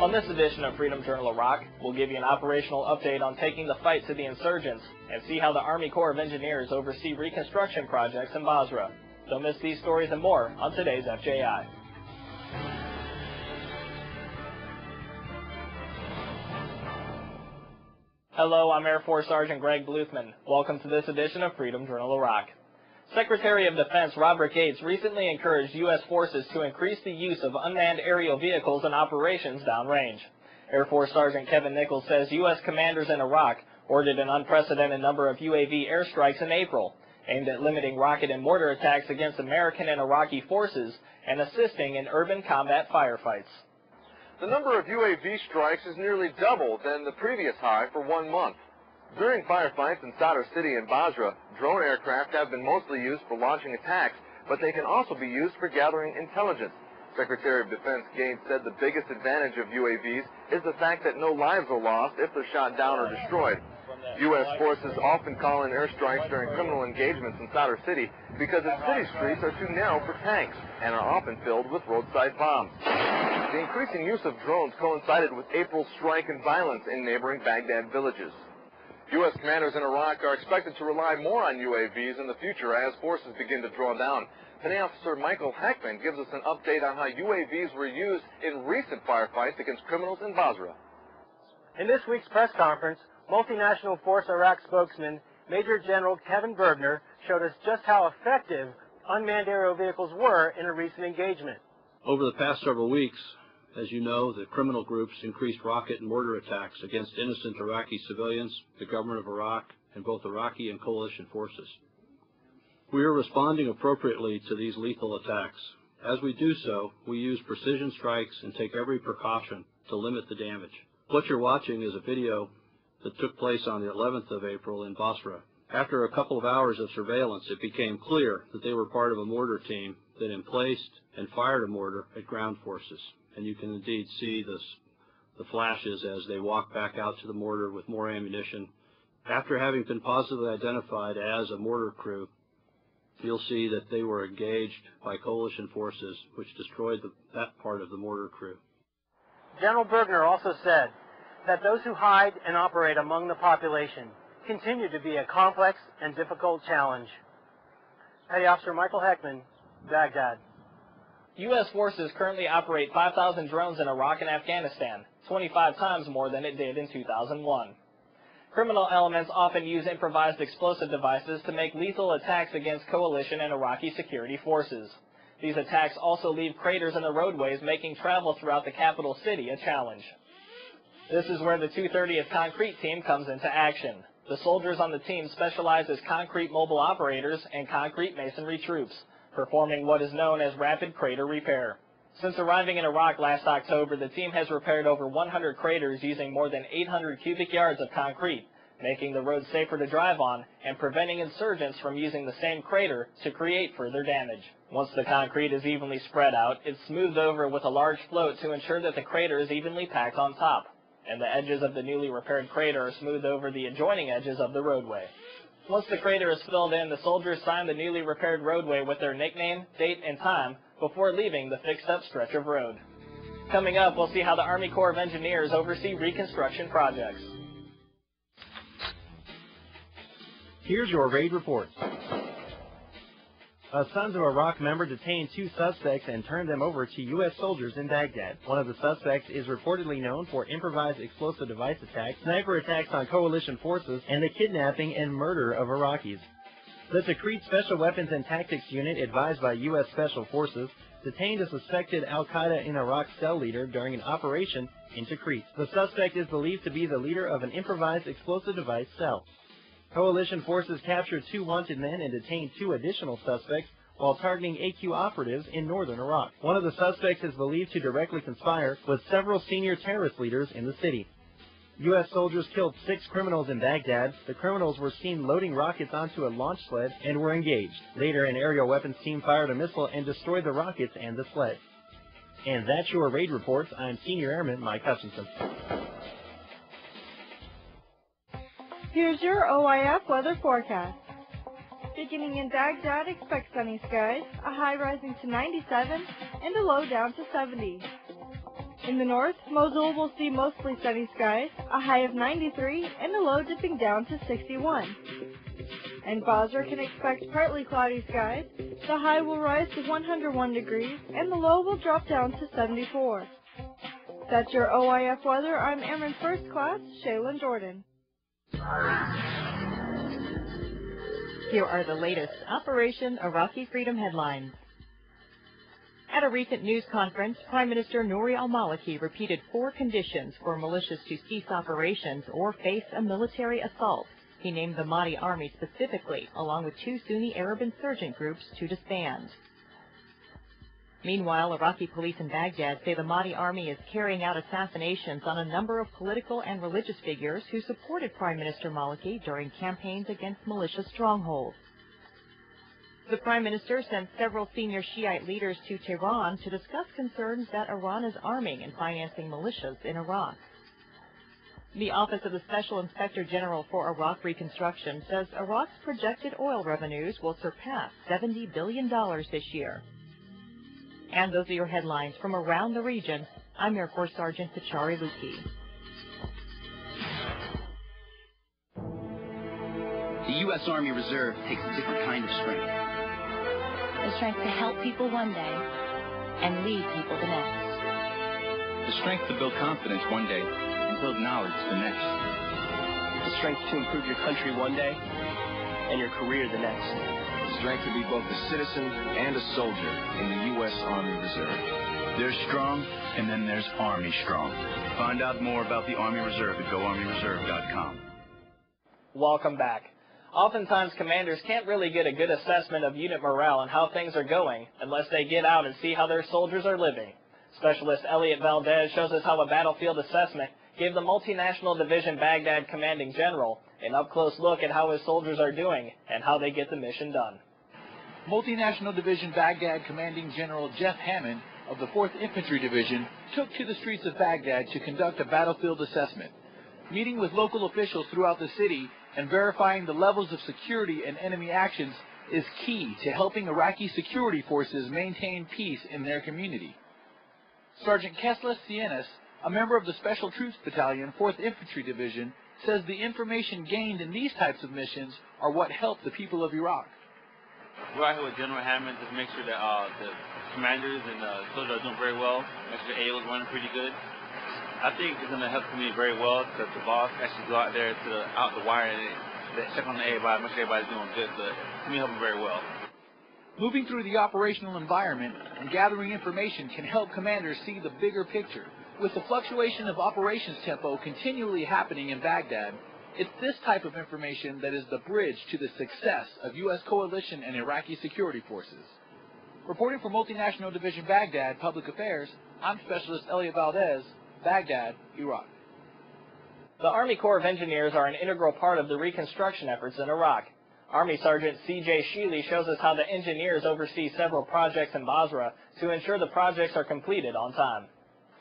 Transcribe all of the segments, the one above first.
On this edition of Freedom Journal Iraq, we'll give you an operational update on taking the fight to the insurgents and see how the Army Corps of Engineers oversee reconstruction projects in Basra. Don't miss these stories and more on today's FJI. Hello, I'm Air Force Sergeant Greg Bluethmann. Welcome to this edition of Freedom Journal Iraq. Secretary of Defense Robert Gates recently encouraged U.S. forces to increase the use of unmanned aerial vehicles in operations downrange. Air Force Sergeant Kevin Nichols says U.S. commanders in Iraq ordered an unprecedented number of UAV airstrikes in April, aimed at limiting rocket and mortar attacks against American and Iraqi forces and assisting in urban combat firefights. The number of UAV strikes is nearly double than the previous high for 1 month. During firefights in Sadr City and Basra, drone aircraft have been mostly used for launching attacks, but they can also be used for gathering intelligence. Secretary of Defense Gates said the biggest advantage of UAVs is the fact that no lives are lost if they're shot down or destroyed. U.S. forces often call in airstrikes during criminal engagements in Sadr City because its city streets are too narrow for tanks and are often filled with roadside bombs. The increasing use of drones coincided with April's strike and violence in neighboring Baghdad villages. U.S. commanders in Iraq are expected to rely more on UAVs in the future as forces begin to draw down. Petty Officer Michael Heckman gives us an update on how UAVs were used in recent firefights against criminals in Basra. In this week's press conference, Multinational Force Iraq spokesman Major General Kevin Bergner showed us just how effective unmanned aerial vehicles were in a recent engagement. Over the past several weeks, as you know, the criminal groups increased rocket and mortar attacks against innocent Iraqi civilians, the government of Iraq, and both Iraqi and coalition forces. We are responding appropriately to these lethal attacks. As we do so, we use precision strikes and take every precaution to limit the damage. What you're watching is a video that took place on the 11th of April in Basra. After a couple of hours of surveillance, it became clear that they were part of a mortar team that emplaced and fired a mortar at ground forces. And you can indeed see the flashes as they walk back out to the mortar with more ammunition. After having been positively identified as a mortar crew, you'll see that they were engaged by coalition forces, which destroyed that part of the mortar crew. General Bergner also said that those who hide and operate among the population continue to be a complex and difficult challenge. Petty Officer Michael Heckman, Baghdad. U.S. forces currently operate 5,000 drones in Iraq and Afghanistan, 25 times more than it did in 2001. Criminal elements often use improvised explosive devices to make lethal attacks against coalition and Iraqi security forces. These attacks also leave craters in the roadways, making travel throughout the capital city a challenge. This is where the 230th Concrete Team comes into action. The soldiers on the team specialize as concrete mobile operators and concrete masonry troops, performing what is known as rapid crater repair. Since arriving in Iraq last October, the team has repaired over 100 craters using more than 800 cubic yards of concrete, making the road safer to drive on and preventing insurgents from using the same crater to create further damage. Once the concrete is evenly spread out, it's smoothed over with a large float to ensure that the crater is evenly packed on top, and the edges of the newly repaired crater are smoothed over the adjoining edges of the roadway. Once the crater is filled in, the soldiers sign the newly repaired roadway with their nickname, date, and time before leaving the fixed-up stretch of road. Coming up, we'll see how the Army Corps of Engineers oversee reconstruction projects. Here's your raid report. A Sons of Iraq member detained 2 suspects and turned them over to U.S. soldiers in Baghdad. One of the suspects is reportedly known for improvised explosive device attacks, sniper attacks on coalition forces, and the kidnapping and murder of Iraqis. The Tikrit Special Weapons and Tactics Unit, advised by U.S. Special Forces, detained a suspected al-Qaeda in Iraq cell leader during an operation in Tikrit. The suspect is believed to be the leader of an improvised explosive device cell. Coalition forces captured 2 wanted men and detained 2 additional suspects while targeting AQ operatives in northern Iraq. One of the suspects is believed to directly conspire with several senior terrorist leaders in the city. U.S. soldiers killed 6 criminals in Baghdad. The criminals were seen loading rockets onto a launch sled and were engaged. Later, an aerial weapons team fired a missile and destroyed the rockets and the sled. And that's your raid reports. I'm Senior Airman Mike Hutchinson. Here's your OIF weather forecast. Beginning in Baghdad, expect sunny skies, a high rising to 97 and a low down to 70. In the north, Mosul will see mostly sunny skies, a high of 93, and a low dipping down to 61. And Basra can expect partly cloudy skies, the high will rise to 101 degrees, and the low will drop down to 74. That's your OIF weather. I'm Airman First Class, Shaylin Jordan. Here are the latest Operation Iraqi Freedom headlines. At a recent news conference, Prime Minister Nouri al-Maliki repeated 4 conditions for militias to cease operations or face a military assault. He named the Mahdi Army specifically, along with 2 Sunni Arab insurgent groups, to disband. Meanwhile, Iraqi police in Baghdad say the Mahdi Army is carrying out assassinations on a number of political and religious figures who supported Prime Minister Maliki during campaigns against militia strongholds. The Prime Minister sent several senior Shiite leaders to Tehran to discuss concerns that Iran is arming and financing militias in Iraq. The Office of the Special Inspector General for Iraq Reconstruction says Iraq's projected oil revenues will surpass $70 billion this year. And those are your headlines from around the region. I'm Air Force Sergeant Pachari Luki. The U.S. Army Reserve takes a different kind of strength. The strength to help people one day and lead people the next. The strength to build confidence one day and build knowledge the next. The strength to improve your country one day and your career the next. The strength to be both a citizen and a soldier in the U.S. Army Reserve. There's strong, and then there's Army Strong. Find out more about the Army Reserve at GoArmyReserve.com. Welcome back. Oftentimes, commanders can't really get a good assessment of unit morale and how things are going unless they get out and see how their soldiers are living. Specialist Elliot Valdez shows us how a battlefield assessment gave the Multinational Division Baghdad Commanding General an up-close look at how his soldiers are doing and how they get the mission done. Multinational Division Baghdad Commanding General Jeff Hammond of the 4th Infantry Division took to the streets of Baghdad to conduct a battlefield assessment. Meeting with local officials throughout the city and verifying the levels of security and enemy actions is key to helping Iraqi security forces maintain peace in their community. Sergeant Kesla Sienas, a member of the Special Troops Battalion, 4th Infantry Division, says the information gained in these types of missions are what help the people of Iraq. We're out here with General Hammond to make sure that the commanders and soldiers are doing very well, make sure the AO is running pretty good. I think it's going to help me very well because the boss actually go out there to out the wire and they check on everybody, make sure everybody's doing good. So it's going to help them very well. Moving through the operational environment and gathering information can help commanders see the bigger picture. With the fluctuation of operations tempo continually happening in Baghdad, it's this type of information that is the bridge to the success of U.S. coalition and Iraqi security forces. Reporting for Multinational Division Baghdad Public Affairs, I'm Specialist Elliot Valdez, Baghdad, Iraq. The Army Corps of Engineers are an integral part of the reconstruction efforts in Iraq. Army Sergeant C.J. Sheely shows us how the engineers oversee several projects in Basra to ensure the projects are completed on time.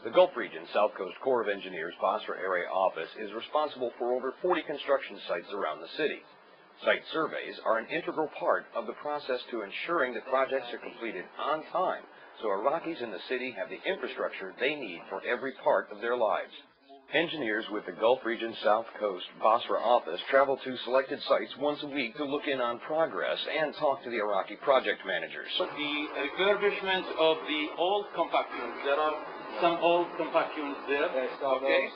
The Gulf Region South Coast Corps of Engineers Basra Area Office is responsible for over 40 construction sites around the city. Site surveys are an integral part of the process to ensuring that projects are completed on time, so Iraqis in the city have the infrastructure they need for every part of their lives. Engineers with the Gulf Region South Coast Basra office travel to selected sites once a week to look in on progress and talk to the Iraqi project managers. The refurbishment of the old compact units, there are some old compact units there. Okay.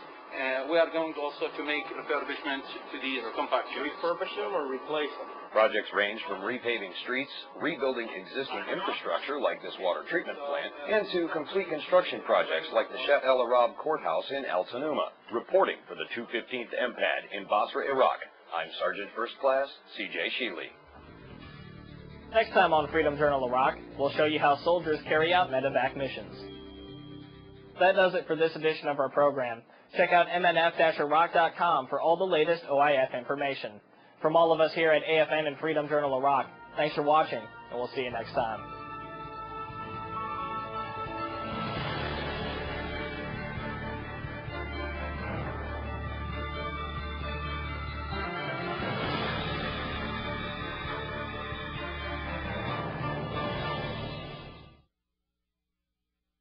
We are going also to make refurbishment to these compact units. Refurbish them or replace them? Projects range from repaving streets, rebuilding existing infrastructure like this water treatment plant, and to complete construction projects like the Shet El Arab Courthouse in Al Tanuma. Reporting for the 215th MPAD in Basra, Iraq, I'm Sergeant First Class C.J. Sheely. Next time on Freedom Journal Iraq, we'll show you how soldiers carry out medevac missions. That does it for this edition of our program. Check out mnf-iraq.com for all the latest OIF information. From all of us here at AFN and Freedom Journal Iraq, thanks for watching, and we'll see you next time.